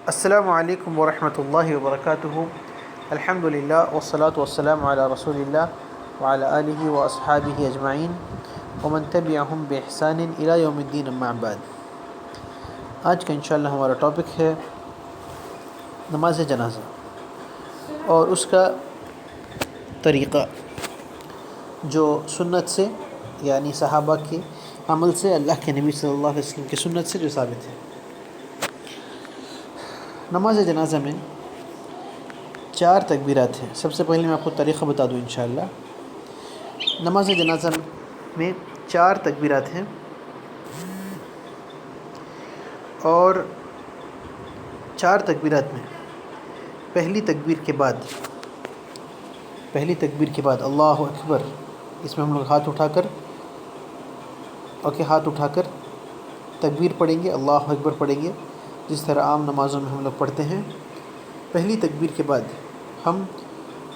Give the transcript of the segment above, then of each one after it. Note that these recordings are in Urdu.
السلام علیکم ورحمۃ اللہ وبرکاتہ۔ الحمد للہ والصلاة والسلام علی رسول اللہ وعلی آلہ واصحابہ اجمعین ومن تبعہم بإحسان الی یوم الدین، اما بعد۔ آج کا انشاءاللہ ہمارا ٹاپک ہے نماز جنازہ اور اس کا طریقہ، جو سنت سے یعنی صحابہ کے عمل سے، اللہ کے نبی صلی اللہ علیہ وسلم کی سنت سے جو ثابت ہے۔ نماز جنازہ میں 4 تکبیرات ہیں۔ سب سے پہلے میں آپ کو طریقہ بتا دوں انشاءاللہ۔ نماز جنازہ میں 4 تکبیرات ہیں، اور 4 تکبیرات میں پہلی تکبیر کے بعد اللہ اکبر، اس میں ہم لوگ ہاتھ اٹھا کر تکبیر پڑھیں گے، اللہ اکبر پڑھیں گے، جس طرح عام نمازوں میں ہم لوگ پڑھتے ہیں۔ پہلی تکبیر کے بعد ہم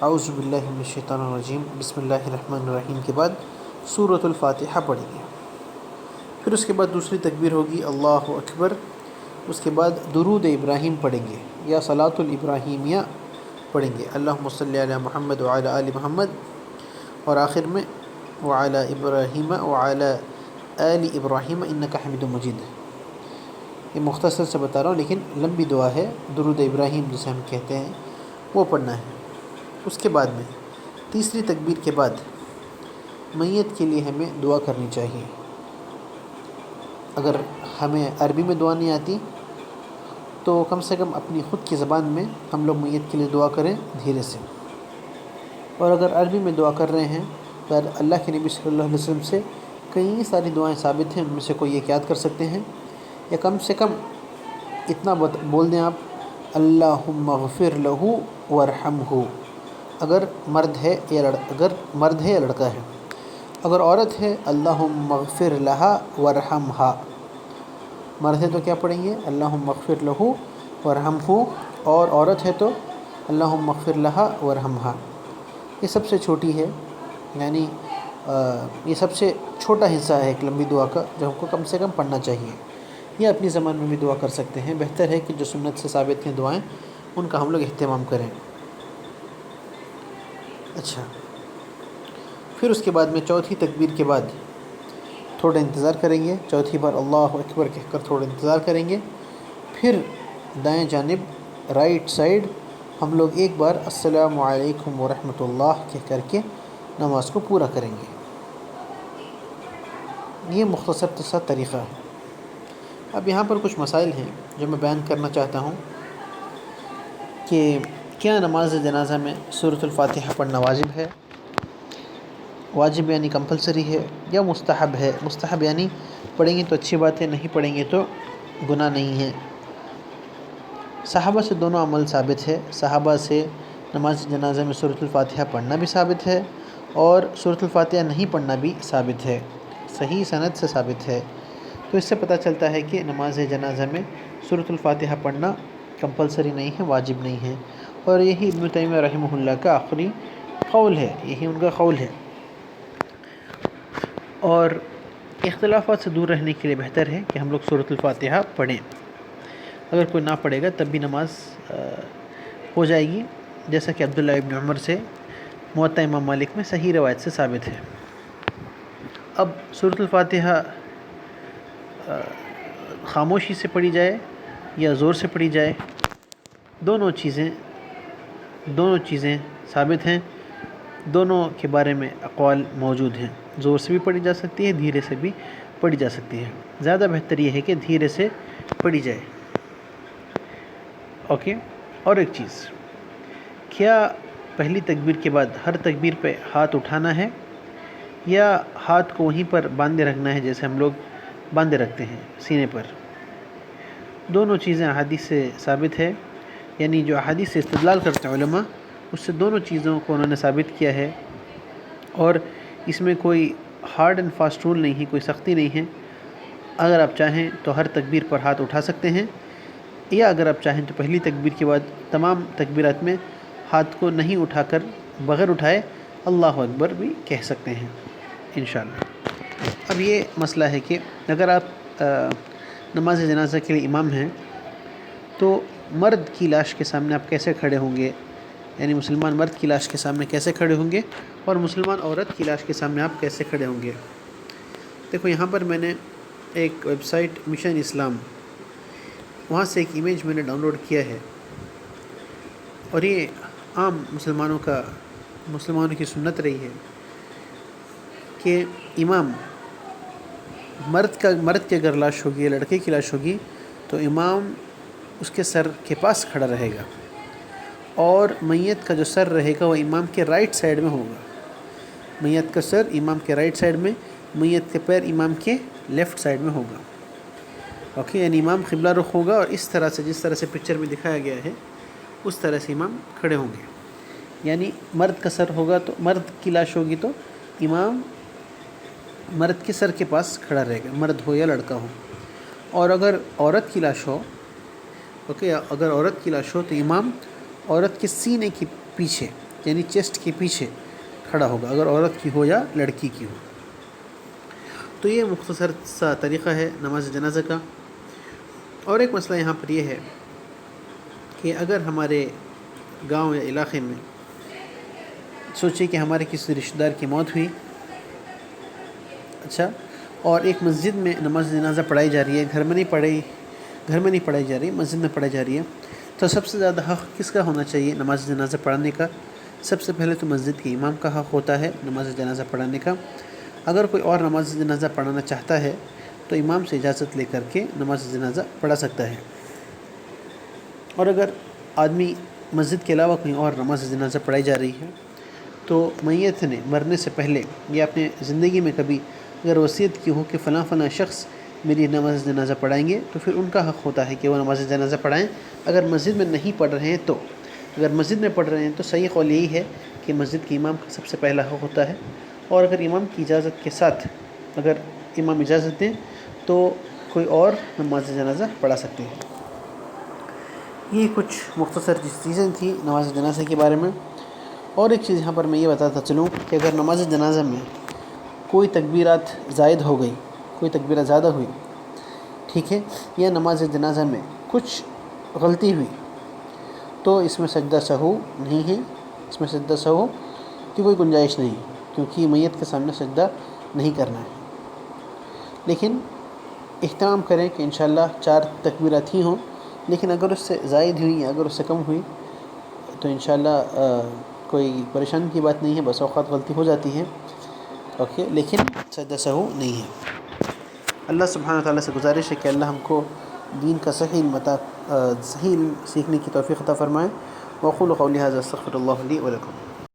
اعوذ باللہ من الشیطان الرجیم بسم اللہ الرحمن الرحیم کے بعد سورۃ الفاتحہ پڑھیں گے۔ پھر اس کے بعد دوسری تکبیر ہوگی اللہ اکبر، اس کے بعد درود ابراہیم پڑھیں گے یا صلاۃ الابراہیمیہ پڑھیں گے، اللہم صلی علی محمد وعلی آل محمد، اور آخر میں وعلی ابراہیم وعلی آل ابراہیم انک حمید مجید۔ یہ مختصر سے بتا رہا ہوں، لیکن لمبی دعا ہے، درود ابراہیم جسے ہم کہتے ہیں، وہ پڑھنا ہے۔ اس کے بعد میں تیسری تکبیر کے بعد میت کے لیے ہمیں دعا کرنی چاہیے۔ اگر ہمیں عربی میں دعا نہیں آتی تو کم سے کم اپنی خود کی زبان میں ہم لوگ میت کے لیے دعا کریں دھیرے سے، اور اگر عربی میں دعا کر رہے ہیں تو اللہ کے نبی صلی اللہ علیہ وسلم سے کئی ساری دعائیں ثابت ہیں، ان میں سے کوئی ایک یاد کر سکتے ہیں، یا کم سے کم اتنا بول دیں آپ اللہم اغفر لہ وارحمہ، اگر مرد ہے یا لڑکا ہے۔ اگر عورت ہے اللہم اغفر لہا وارحمہا، مرد ہے تو کیا پڑھیں گے اللہم اغفر لہ وارحمہ، اور عورت ہے تو اللہم اغفر لہا وارحمہا۔ یہ سب سے چھوٹی ہے، یعنی یہ سب سے چھوٹا حصہ ہے ایک لمبی دعا کا، جو ہم کو کم سے کم پڑھنا چاہیے۔ یا اپنی زبان میں بھی دعا کر سکتے ہیں، بہتر ہے کہ جو سنت سے ثابت ہیں دعائیں ان کا ہم لوگ اہتمام کریں۔ اچھا، پھر اس کے بعد میں چوتھی تکبیر کے بعد تھوڑا انتظار کریں گے، چوتھی بار اللہ اکبر کہہ کر تھوڑا انتظار کریں گے، پھر دائیں جانب رائٹ سائڈ ہم لوگ ایک بار السلام علیکم ورحمۃ اللہ کہہ کر کے نماز کو پورا کریں گے۔ یہ مختصر سا طریقہ ہے۔ اب یہاں پر کچھ مسائل ہیں جو میں بیان کرنا چاہتا ہوں کہ کیا نماز جنازہ میں سورۃ الفاتحہ پڑھنا واجب ہے؟ واجب یعنی کمپلسری ہے، یا مستحب ہے؟ مستحب یعنی پڑھیں گے تو اچھی بات ہے، نہیں پڑھیں گے تو گناہ نہیں ہے۔ صحابہ سے دونوں عمل ثابت ہے۔ صحابہ سے نماز جنازہ میں سورۃ الفاتحہ پڑھنا بھی ثابت ہے، اور سورۃ الفاتحہ نہیں پڑھنا بھی ثابت ہے، صحیح سند سے ثابت ہے۔ تو اس سے پتہ چلتا ہے کہ نماز جنازہ میں سورۃ الفاتحہ پڑھنا کمپلسری نہیں ہے، واجب نہیں ہے، اور یہی ابن تیمیہ رحمہ اللہ کا آخری قول ہے، یہی ان کا قول ہے۔ اور اختلافات سے دور رہنے کے لیے بہتر ہے کہ ہم لوگ سورۃ الفاتحہ پڑھیں۔ اگر کوئی نہ پڑھے گا تب بھی نماز ہو جائے گی، جیسا کہ عبداللہ ابن عمر سے موطا امام مالک میں صحیح روایت سے ثابت ہے۔ اب سورۃ الفاتحہ خاموشی سے پڑھی جائے یا زور سے پڑھی جائے، دونوں چیزیں ثابت ہیں، دونوں کے بارے میں اقوال موجود ہیں۔ زور سے بھی پڑھی جا سکتی ہے، دھیرے سے بھی پڑھی جا سکتی ہے۔ زیادہ بہتر یہ ہے کہ دھیرے سے پڑھی جائے۔ اوکے، اور ایک چیز، کیا پہلی تکبیر کے بعد ہر تکبیر پہ ہاتھ اٹھانا ہے، یا ہاتھ کو وہیں پر باندھے رکھنا ہے جیسے ہم لوگ باندھے رکھتے ہیں سینے پر؟ دونوں چیزیں احادیث سے ثابت ہے، یعنی جو احادیث سے استدلال کرتے ہیں علماء، اس سے دونوں چیزوں کو انہوں نے ثابت کیا ہے، اور اس میں کوئی ہارڈ اینڈ فاسٹ رول نہیں ہے، کوئی سختی نہیں ہے۔ اگر آپ چاہیں تو ہر تکبیر پر ہاتھ اٹھا سکتے ہیں، یا اگر آپ چاہیں تو پہلی تکبیر کے بعد تمام تکبیرات میں ہاتھ کو نہیں اٹھا کر بغیر اٹھائے اللہ اکبر بھی کہہ سکتے ہیں انشاءاللہ۔ اب یہ مسئلہ ہے کہ اگر آپ نماز جنازہ کے لیے امام ہیں تو مرد کی لاش کے سامنے آپ کیسے کھڑے ہوں گے، یعنی مسلمان مرد کی لاش کے سامنے کیسے کھڑے ہوں گے، اور مسلمان عورت کی لاش کے سامنے آپ کیسے کھڑے ہوں گے۔ دیکھو یہاں پر میں نے ایک ویب سائٹ مشن اسلام، وہاں سے ایک امیج میں نے ڈاؤن لوڈ کیا ہے، اور یہ عام مسلمانوں کی سنت رہی ہے کہ امام مرد کی اگر لاش ہوگی، لڑکے کی لاش ہوگی، تو امام اس کے سر کے پاس کھڑا رہے گا، اور میت کا جو سر رہے گا وہ امام کے رائٹ سائڈ میں ہوگا۔ میت کا سر امام کے رائٹ سائڈ میں، میت کے پیر امام کے لیفٹ سائڈ میں ہوگا۔ اوکے، یعنی امام قبلہ رخ ہوگا، اور اس طرح سے، جس طرح سے پکچر میں دکھایا گیا ہے اس طرح سے امام کھڑے ہوں گے۔ یعنی مرد کا سر ہوگا تو مرد کی لاش ہوگی تو امام مرد کے سر کے پاس کھڑا رہے گا، مرد ہو یا لڑکا ہو۔ اور اگر عورت کی لاش ہو، اوکے، اگر عورت کی لاش ہو تو امام عورت کے سینے کے پیچھے، یعنی چیسٹ کے پیچھے کھڑا ہوگا، اگر عورت کی ہو یا لڑکی کی ہو۔ تو یہ مختصر سا طریقہ ہے نماز جنازہ کا۔ اور ایک مسئلہ یہاں پر یہ ہے کہ اگر ہمارے گاؤں یا علاقے میں سوچیں کہ ہمارے کسی رشتہ دار کی موت ہوئی، اچھا، اور ایک مسجد میں نماز جنازہ پڑھائی جا رہی ہے، گھر میں نہیں پڑھائی جا رہی ہے، مسجد میں پڑھائی جا رہی ہے، تو سب سے زیادہ حق کس کا ہونا چاہیے نماز جنازہ پڑھانے کا؟ سب سے پہلے تو مسجد کے امام کا حق ہوتا ہے نماز جنازہ پڑھانے کا۔ اگر کوئی اور نماز جنازہ پڑھانا چاہتا ہے تو امام سے اجازت لے کر کے نماز جنازہ پڑھا سکتا ہے۔ اور اگر آدمی مسجد کے علاوہ کہیں اور نماز جنازہ پڑھائی جا رہی ہے تو میت نے مرنے سے پہلے یا اپنے زندگی میں کبھی اگر وصیت کی ہو کہ فلاں فلاں شخص میری نماز جنازہ پڑھائیں گے، تو پھر ان کا حق ہوتا ہے کہ وہ نماز جنازہ پڑھائیں۔ اگر مسجد میں نہیں پڑھ رہے ہیں تو، اگر مسجد میں پڑھ رہے ہیں تو صحیح قول یہی ہے کہ مسجد کے امام کا سب سے پہلا حق ہوتا ہے، اور اگر امام کی اجازت کے ساتھ، اگر امام اجازت دیں تو کوئی اور نماز جنازہ پڑھا سکتے ہیں۔ یہ کچھ مختصر چیزیں تھیں نماز جنازہ کے بارے میں۔ اور ایک چیز یہاں پر میں یہ بتاتا چلوں کہ اگر نماز جنازہ میں کوئی تکبیرات زائد ہو گئی، کوئی تکبیرات زیادہ ہوئی، ٹھیک ہے، یا نماز جنازہ میں کچھ غلطی ہوئی، تو اس میں سجدہ سہو نہیں ہے، اس میں سجدہ سہو کی کوئی گنجائش نہیں، کیونکہ میت کے سامنے سجدہ نہیں کرنا ہے۔ لیکن اہتمام کریں کہ انشاءاللہ 4 تکبیرات ہی ہوں، لیکن اگر اس سے زائد ہوئی یا اگر اس سے کم ہوئی تو انشاءاللہ کوئی پریشانی کی بات نہیں ہے، بس اوقات غلطی ہو جاتی ہے، اوکے، لیکن سجدہ سہو نہیں ہے۔ اللہ سبحانہ وتعالیٰ سے گزارش ہے کہ اللہ ہم کو دین کا صحیح صحیح سیکھنے کی توفیق عطا فرمائے۔ وأقول قولي هذا، استغفر الله لي ولكم۔